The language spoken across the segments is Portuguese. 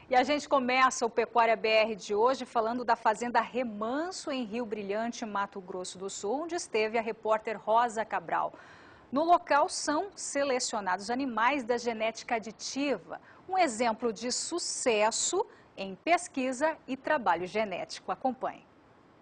E a gente começa o Pecuária BR de hoje falando da Fazenda Remanso, em Rio Brilhante, Mato Grosso do Sul, onde esteve a repórter Rosa Cabral. No local são selecionados animais da genética aditiva, um exemplo de sucesso em pesquisa e trabalho genético. Acompanhe.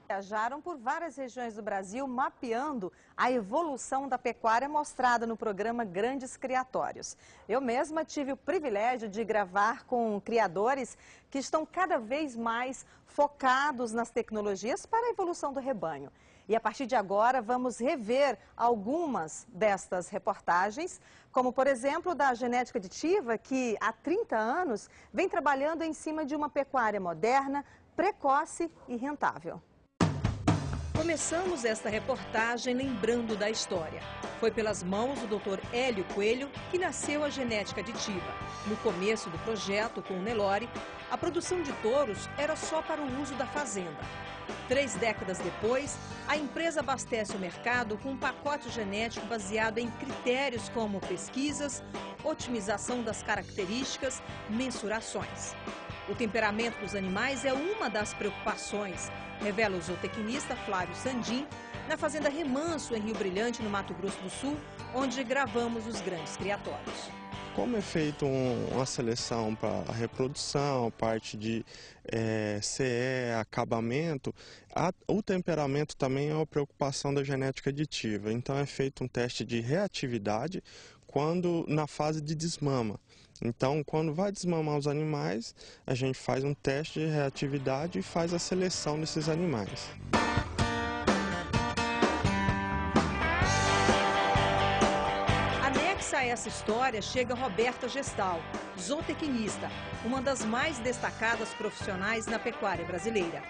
Viajaram por várias regiões do Brasil mapeando a evolução da pecuária mostrada no programa Grandes Criatórios. Eu mesma tive o privilégio de gravar com criadores que estão cada vez mais focados nas tecnologias para a evolução do rebanho. E a partir de agora vamos rever algumas destas reportagens, como por exemplo da genética aditiva, que há 30 anos vem trabalhando em cima de uma pecuária moderna, precoce e rentável. Começamos esta reportagem lembrando da história. Foi pelas mãos do Dr. Hélio Coelho que nasceu a genética aditiva. No começo do projeto com o Nelore, a produção de touros era só para o uso da fazenda. 3 décadas depois, a empresa abastece o mercado com um pacote genético baseado em critérios como pesquisas, otimização das características, mensurações. O temperamento dos animais é uma das preocupações, revela o zootecnista Flávio Sandim, na Fazenda Remanso, em Rio Brilhante, no Mato Grosso do Sul, onde gravamos os grandes criatórios. Como é feito uma seleção para a reprodução, parte de CE, acabamento, o temperamento também é uma preocupação da genética aditiva. Então é feito um teste de reatividade quando na fase de desmama. Então, quando vai desmamar os animais, a gente faz um teste de reatividade e faz a seleção desses animais. Anexa a essa história chega Roberta Gestal, zootecnista, uma das mais destacadas profissionais na pecuária brasileira.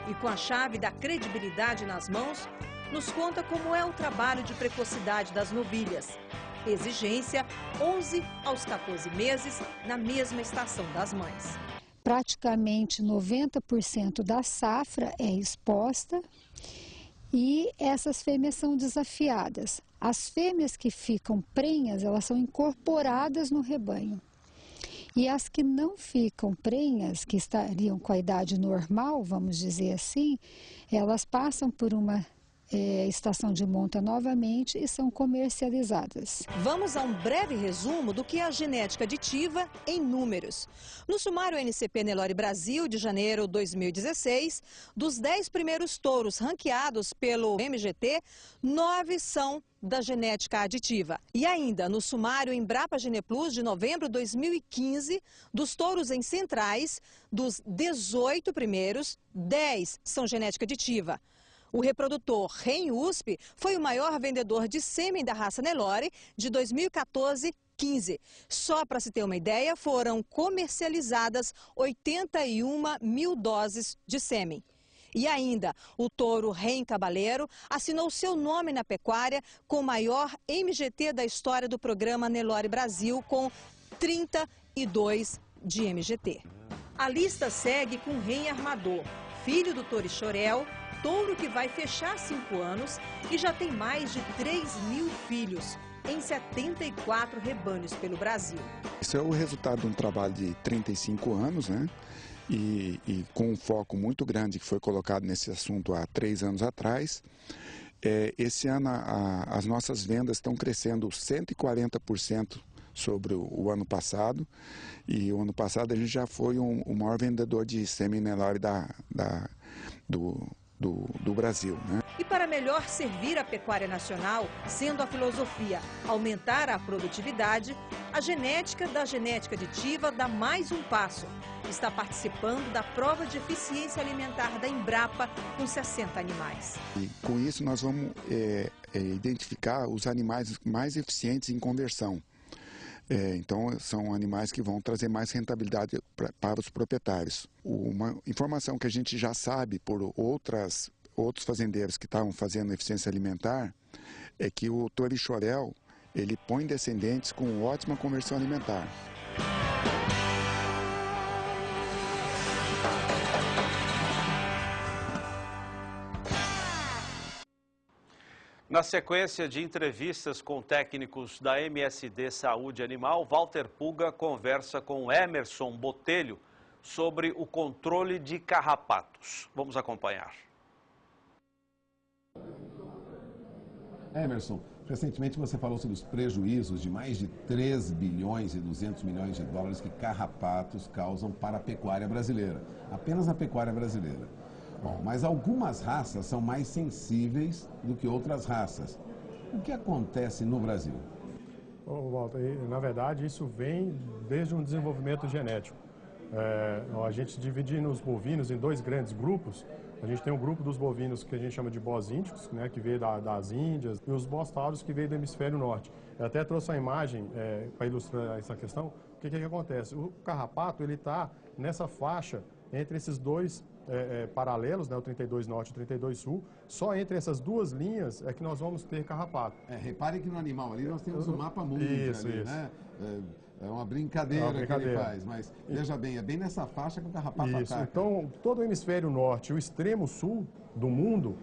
E com a chave da credibilidade nas mãos, nos conta como é o trabalho de precocidade das novilhas. Exigência, 11 aos 14 meses, na mesma estação das mães. Praticamente 90% da safra é exposta e essas fêmeas são desafiadas. As fêmeas que ficam prenhas, elas são incorporadas no rebanho. E as que não ficam prenhas, que estariam com a idade normal, vamos dizer assim, elas passam por uma estação de monta novamente e são comercializadas. Vamos a um breve resumo do que é a genética aditiva em números. No sumário NCP Nelore Brasil de janeiro de 2016, dos 10 primeiros touros ranqueados pelo MGT, 9 são da genética aditiva. E ainda no sumário Embrapa Geneplus de novembro de 2015, dos touros em centrais, dos 18 primeiros, 10 são genética aditiva. O reprodutor REN USP foi o maior vendedor de sêmen da raça Nelore de 2014-15. Só para se ter uma ideia, foram comercializadas 81 mil doses de sêmen. E ainda, o touro REN Cabaleiro assinou seu nome na pecuária com o maior MGT da história do programa Nelore Brasil, com 32 de MGT. A lista segue com REN Armador, filho do touro Chorel, touro que vai fechar 5 anos e já tem mais de 3.000 filhos em 74 rebanhos pelo Brasil. Isso é o resultado de um trabalho de 35 anos, né? E com um foco muito grande que foi colocado nesse assunto há 3 anos atrás. Esse ano as nossas vendas estão crescendo 140% sobre o ano passado. E o ano passado a gente já foi o maior vendedor de sêmen Nelore do Brasil, né? E para melhor servir a pecuária nacional, sendo a filosofia aumentar a produtividade, a genética da genética aditiva dá mais um passo. Está participando da prova de eficiência alimentar da Embrapa com 60 animais. E com isso nós vamos identificar os animais mais eficientes em conversão. Então, são animais que vão trazer mais rentabilidade para os proprietários. Uma informação que a gente já sabe por outros fazendeiros que estavam fazendo eficiência alimentar é que o touro Chorel, ele põe descendentes com ótima conversão alimentar. Na sequência de entrevistas com técnicos da MSD Saúde Animal, Walter Pulga conversa com Emerson Botelho sobre o controle de carrapatos. Vamos acompanhar. Emerson, recentemente você falou sobre os prejuízos de mais de 3 bilhões e 200 milhões de dólares que carrapatos causam para a pecuária brasileira, apenas na pecuária brasileira. Bom, mas algumas raças são mais sensíveis do que outras raças. O que acontece no Brasil? Walter, na verdade, isso vem desde um desenvolvimento genético. A gente divide os bovinos em dois grandes grupos. A gente tem um grupo dos bovinos que a gente chama de bós índicos, né, que veio das Índias, e os bós tauros que veio do hemisfério norte. Eu até trouxe uma imagem para ilustrar essa questão. O que acontece? O carrapato ele está nessa faixa entre esses dois paralelos, né, o 32 norte e o 32 sul. Só entre essas duas linhas é que nós vamos ter carrapato. Repare que no animal ali nós temos o mapa mundi ali, né? É uma brincadeira que ele faz, mas veja bem, é bem nessa faixa que o carrapato ataca. Então, todo o hemisfério norte e o extremo sul do mundo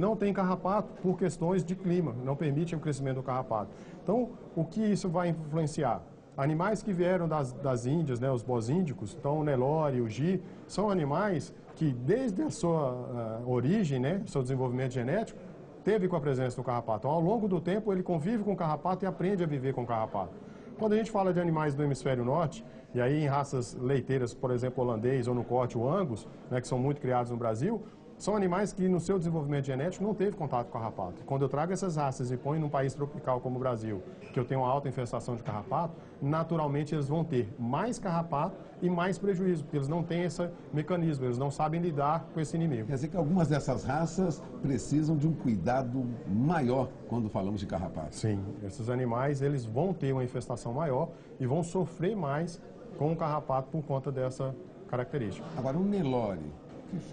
não tem carrapato por questões de clima, não permitem o crescimento do carrapato. Então, o que isso vai influenciar? Animais que vieram das Índias, né, os bós índicos, então o Nelore, o Gi, são animais que desde a sua origem, né, seu desenvolvimento genético, teve com a presença do carrapato. Então, ao longo do tempo, ele convive com o carrapato e aprende a viver com o carrapato. Quando a gente fala de animais do hemisfério norte, e aí em raças leiteiras, por exemplo, holandês ou no corte o Angus, né, que são muito criados no Brasil, são animais que no seu desenvolvimento genético não teve contato com carrapato. Quando eu trago essas raças e ponho num país tropical como o Brasil, que eu tenho uma alta infestação de carrapato, naturalmente eles vão ter mais carrapato e mais prejuízo, porque eles não têm esse mecanismo, eles não sabem lidar com esse inimigo. Quer dizer que algumas dessas raças precisam de um cuidado maior quando falamos de carrapato. Sim, esses animais eles vão ter uma infestação maior e vão sofrer mais com o carrapato por conta dessa característica. Agora, o Nelore,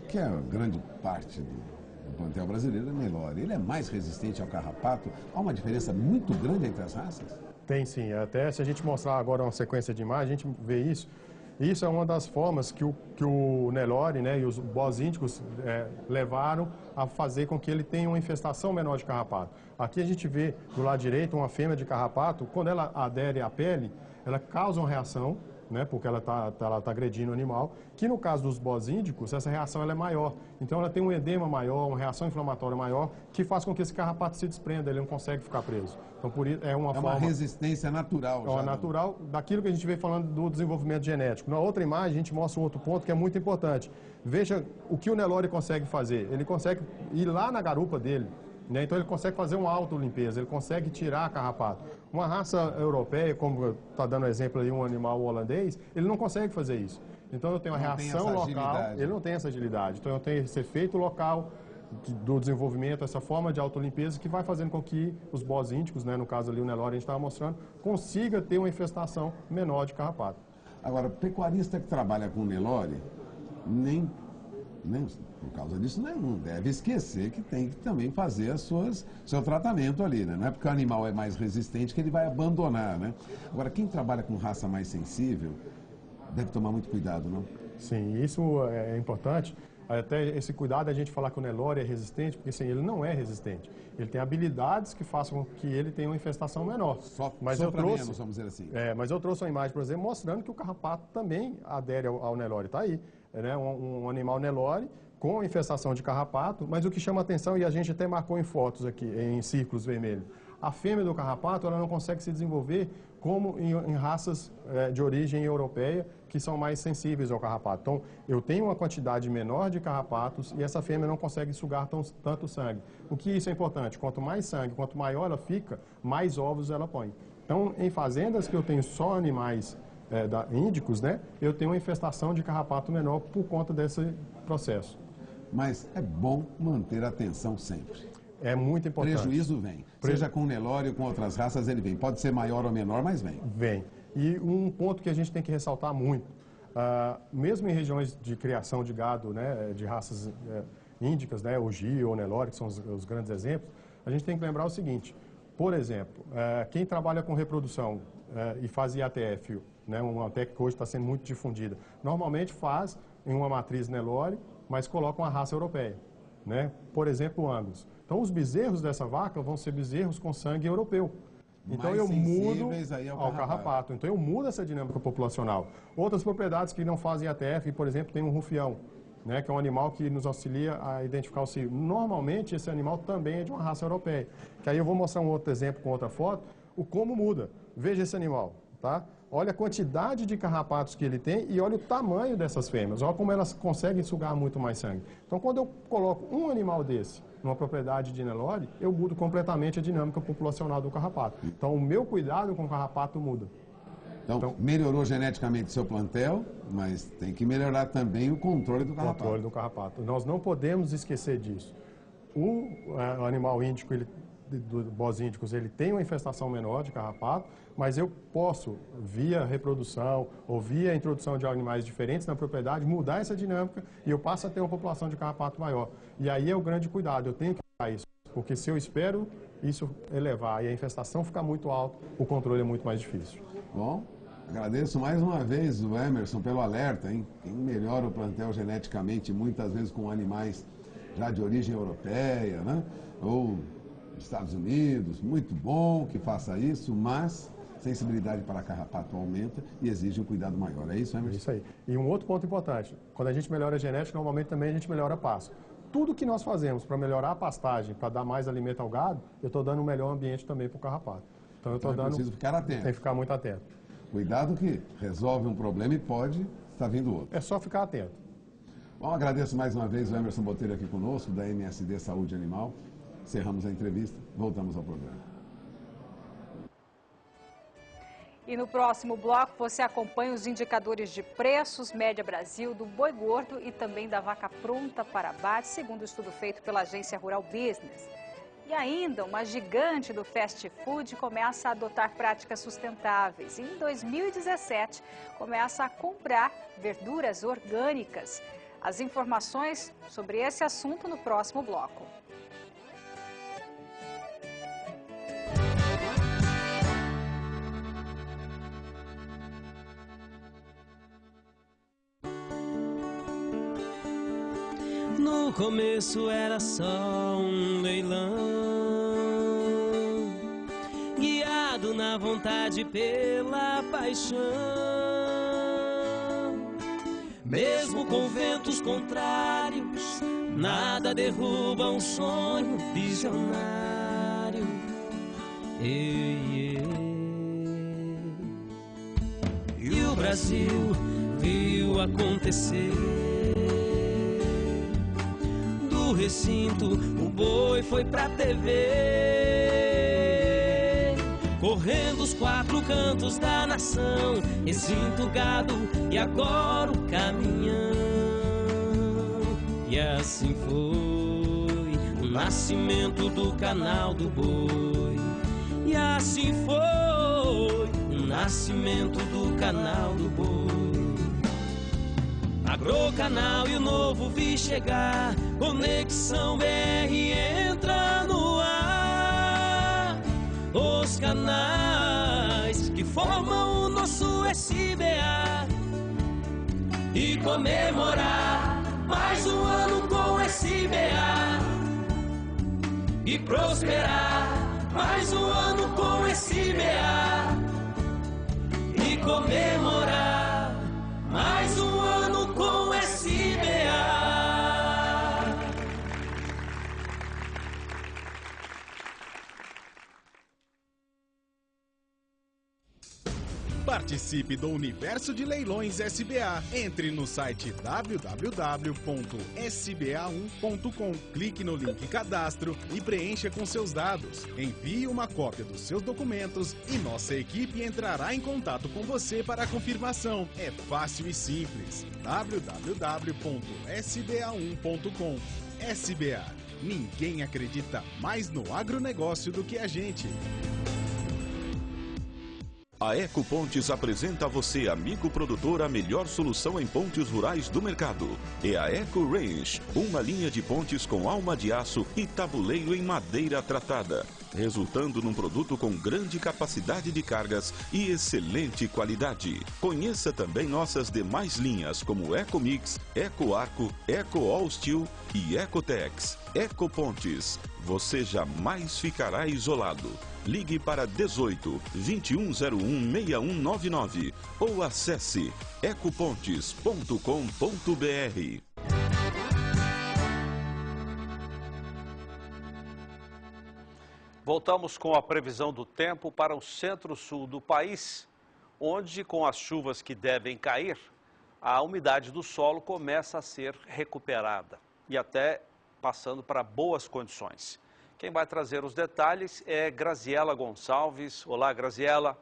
que é a grande parte do plantel brasileiro, é Nelore. Ele é mais resistente ao carrapato? Há uma diferença muito grande entre as raças? Tem sim. Até se a gente mostrar agora uma sequência de imagens, a gente vê isso. Isso é uma das formas que o Nelore, né, e os bós índicos levaram a fazer com que ele tenha uma infestação menor de carrapato. Aqui a gente vê do lado direito uma fêmea de carrapato, quando ela adere à pele, ela causa uma reação, né, porque ela tá agredindo o animal, que no caso dos bós índicos, essa reação ela é maior. Então ela tem um edema maior, uma reação inflamatória maior, que faz com que esse carrapato se desprenda, ele não consegue ficar preso. Então por isso é uma resistência natural. É uma natural daquilo que a gente vem falando do desenvolvimento genético. Na outra imagem a gente mostra um outro ponto que é muito importante. Veja o que o Nelore consegue fazer. Ele consegue ir lá na garupa dele, né? Então ele consegue fazer uma autolimpeza, ele consegue tirar carrapato. Uma raça europeia, como está dando exemplo aí um animal holandês, ele não consegue fazer isso. Então eu tenho uma reação local, ele não tem essa agilidade. Então eu tenho esse efeito local do desenvolvimento, essa forma de autolimpeza que vai fazendo com que os bós índicos, né, no caso ali o Nelore a gente estava mostrando, consiga ter uma infestação menor de carrapato. Agora, pecuarista que trabalha com Nelore, nem por causa disso, não deve esquecer que tem que também fazer seu tratamento ali, né? Não é porque o animal é mais resistente que ele vai abandonar, né? Agora, quem trabalha com raça mais sensível deve tomar muito cuidado, não? Sim, isso é importante. Até esse cuidado a gente falar que o Nelore é resistente, porque assim, ele não é resistente. Ele tem habilidades que façam com que ele tenha uma infestação menor. Mas eu trouxe, menos, vamos dizer assim. Mas eu trouxe uma imagem, por exemplo, mostrando que o carrapato também adere ao Nelore. Está aí, né? Um animal Nelore com infestação de carrapato, mas o que chama atenção, e a gente até marcou em fotos aqui, em círculos vermelhos, a fêmea do carrapato ela não consegue se desenvolver como em raças de origem europeia, que são mais sensíveis ao carrapato. Então, eu tenho uma quantidade menor de carrapatos e essa fêmea não consegue sugar tanto sangue. O que isso é importante? Quanto mais sangue, quanto maior ela fica, mais ovos ela põe. Então, em fazendas que eu tenho só animais índicos, né, eu tenho uma infestação de carrapato menor por conta desse processo. Mas é bom manter a atenção sempre. É muito importante. Prejuízo vem. Seja com o Nelore ou com outras raças, ele vem. Pode ser maior ou menor, mas vem. Vem. E um ponto que a gente tem que ressaltar muito, mesmo em regiões de criação de gado, né, de raças índicas, né, o Gi ou o Nelore, que são os grandes exemplos, a gente tem que lembrar o seguinte, por exemplo, quem trabalha com reprodução e faz IATF, né, uma técnica que hoje está sendo muito difundida, normalmente faz em uma matriz Nelore, mas coloca uma raça europeia, né? Por exemplo, o Angus. Então, os bezerros dessa vaca vão ser bezerros com sangue europeu. Então, eu mudo ao carrapato. Então, eu mudo essa dinâmica populacional. Outras propriedades que não fazem ATF, por exemplo, tem um rufião, né, que é um animal que nos auxilia a identificar o cio. Normalmente, esse animal também é de uma raça europeia. Que aí eu vou mostrar um outro exemplo com outra foto, o como muda. Veja esse animal, tá? Olha a quantidade de carrapatos que ele tem e olha o tamanho dessas fêmeas. Olha como elas conseguem sugar muito mais sangue. Então, quando eu coloco um animal desse numa propriedade de Nelore, eu mudo completamente a dinâmica populacional do carrapato. Então, o meu cuidado com o carrapato muda. Então, melhorou geneticamente o seu plantel, mas tem que melhorar também o controle do carrapato. Controle do carrapato. Nós não podemos esquecer disso. O animal índico, do bós índicos, ele tem uma infestação menor de carrapato, mas eu posso, via reprodução ou via introdução de animais diferentes na propriedade, mudar essa dinâmica e eu passo a ter uma população de carrapato maior. E aí é o grande cuidado, eu tenho que fazer isso, porque se eu espero isso elevar e a infestação ficar muito alta, o controle é muito mais difícil. Bom, agradeço mais uma vez o Emerson pelo alerta, hein? Quem melhora o plantel geneticamente, muitas vezes com animais já de origem europeia, né? Ou Estados Unidos, muito bom que faça isso, mas sensibilidade para carrapato aumenta e exige um cuidado maior. É isso, Emerson? Isso aí. E um outro ponto importante, quando a gente melhora a genética, normalmente também a gente melhora a pasto. Tudo que nós fazemos para melhorar a pastagem, para dar mais alimento ao gado, eu estou dando um melhor ambiente também para o carrapato. Então eu estou dando... preciso ficar atento. Tem que ficar muito atento. Cuidado que resolve um problema e pode estar vindo outro. É só ficar atento. Bom, agradeço mais uma vez o Emerson Botelho aqui conosco, da MSD Saúde Animal. Encerramos a entrevista, voltamos ao programa. E no próximo bloco você acompanha os indicadores de preços, média Brasil, do boi gordo e também da vaca pronta para abate, segundo o estudo feito pela agência Rural Business. E ainda, uma gigante do fast food começa a adotar práticas sustentáveis e em 2017 começa a comprar verduras orgânicas. As informações sobre esse assunto no próximo bloco. No começo era só um leilão, guiado na vontade pela paixão. Mesmo com ventos contrários, nada derruba um sonho visionário. Ei, ei. E o Brasil viu acontecer. Do recinto, o boi foi pra TV, correndo os quatro cantos da nação, extinto o gado e agora o caminhão. E assim foi o nascimento do canal do boi. E assim foi o nascimento do canal do boi. Agrocanal e o novo vi chegar, Conexão BR entra no ar. Os canais que formam o nosso SBA. E comemorar mais um ano com SBA. E prosperar mais um ano com SBA. E comemorar mais um ano com SBA. Participe do Universo de Leilões SBA. Entre no site www.sba1.com. Clique no link Cadastro e preencha com seus dados. Envie uma cópia dos seus documentos e nossa equipe entrará em contato com você para a confirmação. É fácil e simples. www.sba1.com. SBA. Ninguém acredita mais no agronegócio do que a gente. A Ecopontes apresenta a você, amigo produtor, a melhor solução em pontes rurais do mercado. É a Eco Range, uma linha de pontes com alma de aço e tabuleiro em madeira tratada, resultando num produto com grande capacidade de cargas e excelente qualidade. Conheça também nossas demais linhas como Eco Mix, Eco Arco, Eco All Steel e Ecotex. Ecopontes, você jamais ficará isolado. Ligue para 18 2101 6199 ou acesse ecopontes.com.br. Voltamos com a previsão do tempo para o centro-sul do país, onde, com as chuvas que devem cair, a umidade do solo começa a ser recuperada e até passando para boas condições. Quem vai trazer os detalhes é Graziela Gonçalves. Olá, Graziela.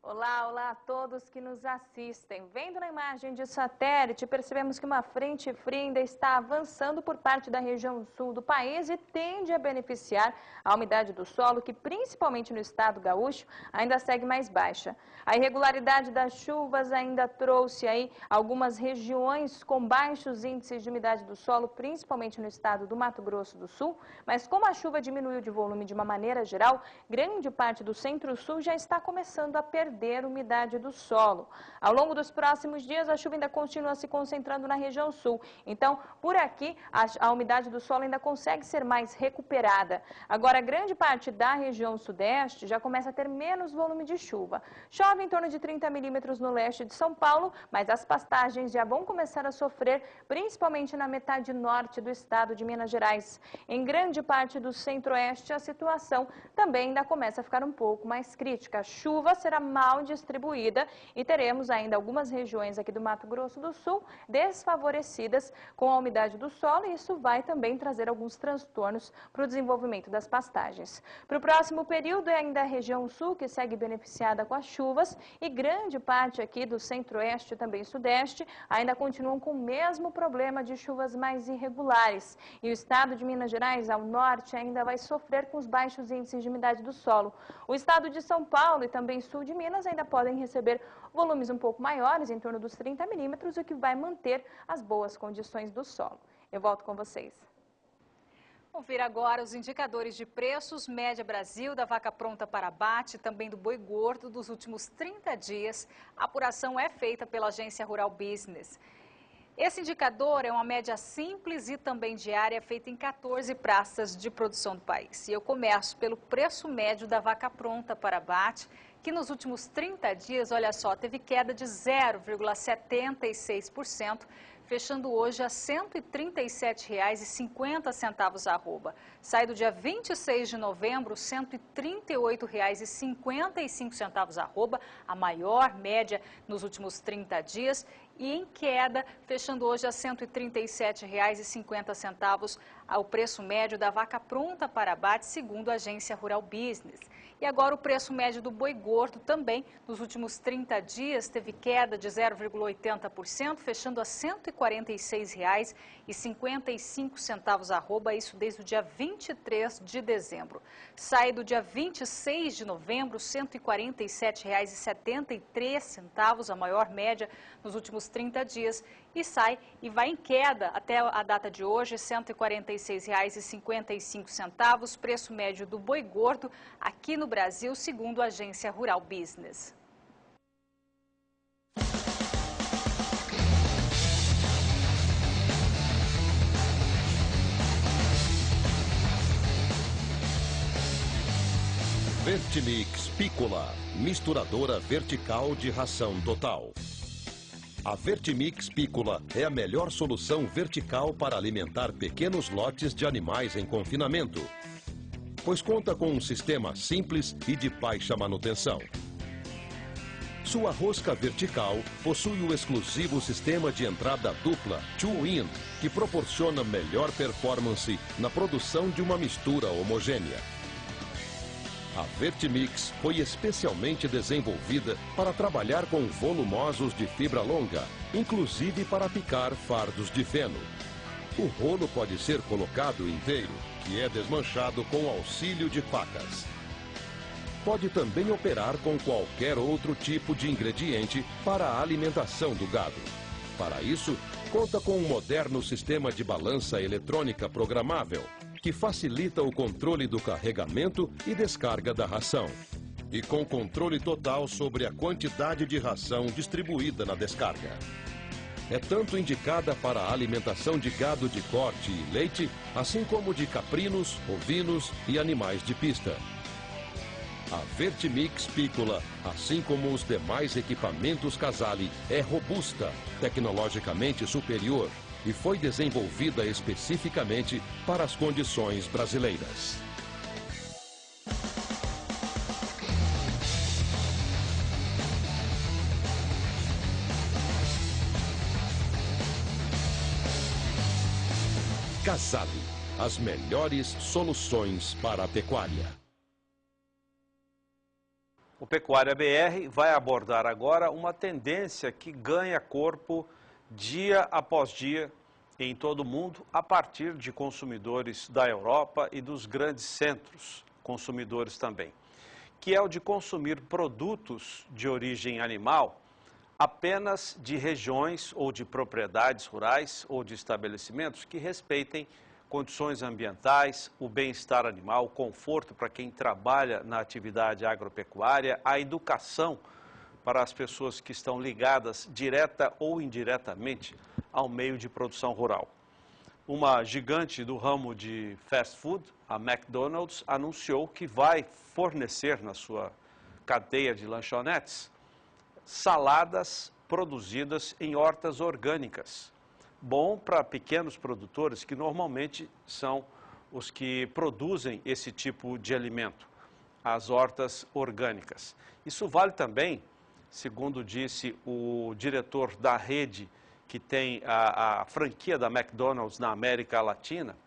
Olá a todos que nos assistem. Vendo na imagem de satélite, percebemos que uma frente fria ainda está avançando por parte da região sul do país e tende a beneficiar a umidade do solo, que principalmente no estado gaúcho ainda segue mais baixa. A irregularidade das chuvas ainda trouxe aí algumas regiões com baixos índices de umidade do solo, principalmente no estado do Mato Grosso do Sul, mas como a chuva diminuiu de volume de uma maneira geral, grande parte do centro-sul já está começando a perder umidade do solo. Ao longo dos próximos dias, a chuva ainda continua se concentrando na região sul. Então, por aqui, a umidade do solo ainda consegue ser mais recuperada. Agora, grande parte da região sudeste já começa a ter menos volume de chuva. Chove em torno de 30 milímetros no leste de São Paulo, mas as pastagens já vão começar a sofrer, principalmente na metade norte do estado de Minas Gerais. Em grande parte do centro-oeste, a situação também ainda começa a ficar um pouco mais crítica. A chuva será mal distribuída e teremos ainda algumas regiões aqui do Mato Grosso do Sul desfavorecidas com a umidade do solo, e isso vai também trazer alguns transtornos para o desenvolvimento das pastagens. Para o próximo período é ainda a região sul que segue beneficiada com as chuvas, e grande parte aqui do centro-oeste e também sudeste ainda continuam com o mesmo problema de chuvas mais irregulares. E o estado de Minas Gerais, ao norte, ainda vai sofrer com os baixos índices de umidade do solo. O estado de São Paulo e também sul de Minas ainda podem receber volumes um pouco maiores, em torno dos 30 milímetros, o que vai manter as boas condições do solo. Eu volto com vocês. Confira agora os indicadores de preços, média Brasil, da vaca pronta para abate, também do boi gordo dos últimos 30 dias. A apuração é feita pela agência Rural Business. Esse indicador é uma média simples e também diária, feita em 14 praças de produção do país. E eu começo pelo preço médio da vaca pronta para abate, que nos últimos 30 dias, olha só, teve queda de 0,76%, fechando hoje a R$ 137,50 a arroba. Sai do dia 26 de novembro, R$ 138,55 a arroba, a maior média nos últimos 30 dias, e em queda, fechando hoje a R$ 137,50 ao preço médio da vaca pronta para abate, segundo a agência Rural Business. E agora o preço médio do boi gordo também, nos últimos 30 dias, teve queda de 0,80%, fechando a R$ 146,55 a arroba, isso desde o dia 23 de dezembro. Sai do dia 26 de novembro, R$ 147,73, a maior média nos últimos 30 dias, e sai e vai em queda até a data de hoje, R$ 146,55, preço médio do boi gordo aqui no Brasil, segundo a agência Rural Business. Vertimix Piccola, misturadora vertical de ração total. A Vertimix Piccola é a melhor solução vertical para alimentar pequenos lotes de animais em confinamento, pois conta com um sistema simples e de baixa manutenção. Sua rosca vertical possui o exclusivo sistema de entrada dupla Two-In, que proporciona melhor performance na produção de uma mistura homogênea. A Vertimix foi especialmente desenvolvida para trabalhar com volumosos de fibra longa, inclusive para picar fardos de feno. O rolo pode ser colocado inteiro, que é desmanchado com auxílio de facas. pode também operar com qualquer outro tipo de ingrediente para a alimentação do gado. Para isso, conta com um moderno sistema de balança eletrônica programável, que facilita o controle do carregamento e descarga da ração. E com controle total sobre a quantidade de ração distribuída na descarga. É tanto indicada para a alimentação de gado de corte e leite, assim como de caprinos, ovinos e animais de pista. A Vertimix Piccola, assim como os demais equipamentos Casale, é robusta, tecnologicamente superior e foi desenvolvida especificamente para as condições brasileiras. Casale, as melhores soluções para a pecuária. O Pecuária BR vai abordar agora uma tendência que ganha corpo dia após dia em todo o mundo, a partir de consumidores da Europa e dos grandes centros consumidores também, que é o de consumir produtos de origem animal apenas de regiões ou de propriedades rurais ou de estabelecimentos que respeitem condições ambientais, o bem-estar animal, o conforto para quem trabalha na atividade agropecuária, a educação para as pessoas que estão ligadas direta ou indiretamente ao meio de produção rural. Uma gigante do ramo de fast food, a McDonald's, anunciou que vai fornecer na sua cadeia de lanchonetes saladas produzidas em hortas orgânicas. Bom para pequenos produtores que normalmente são os que produzem esse tipo de alimento, as hortas orgânicas. Isso vale também, segundo disse o diretor da rede que tem a franquia da McDonald's na América Latina,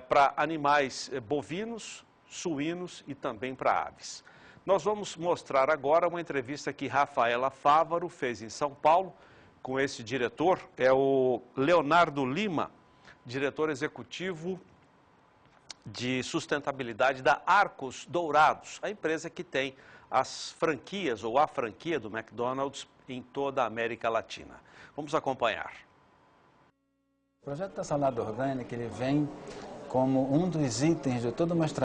para animais bovinos, suínos e também para aves. Nós vamos mostrar agora uma entrevista que Rafaela Fávaro fez em São Paulo com esse diretor, é o Leonardo Lima, diretor executivo de sustentabilidade da Arcos Dourados, a empresa que tem as franquias ou a franquia do McDonald's em toda a América Latina. Vamos acompanhar. O projeto da salada orgânica ele vem como um dos itens de toda uma estratégia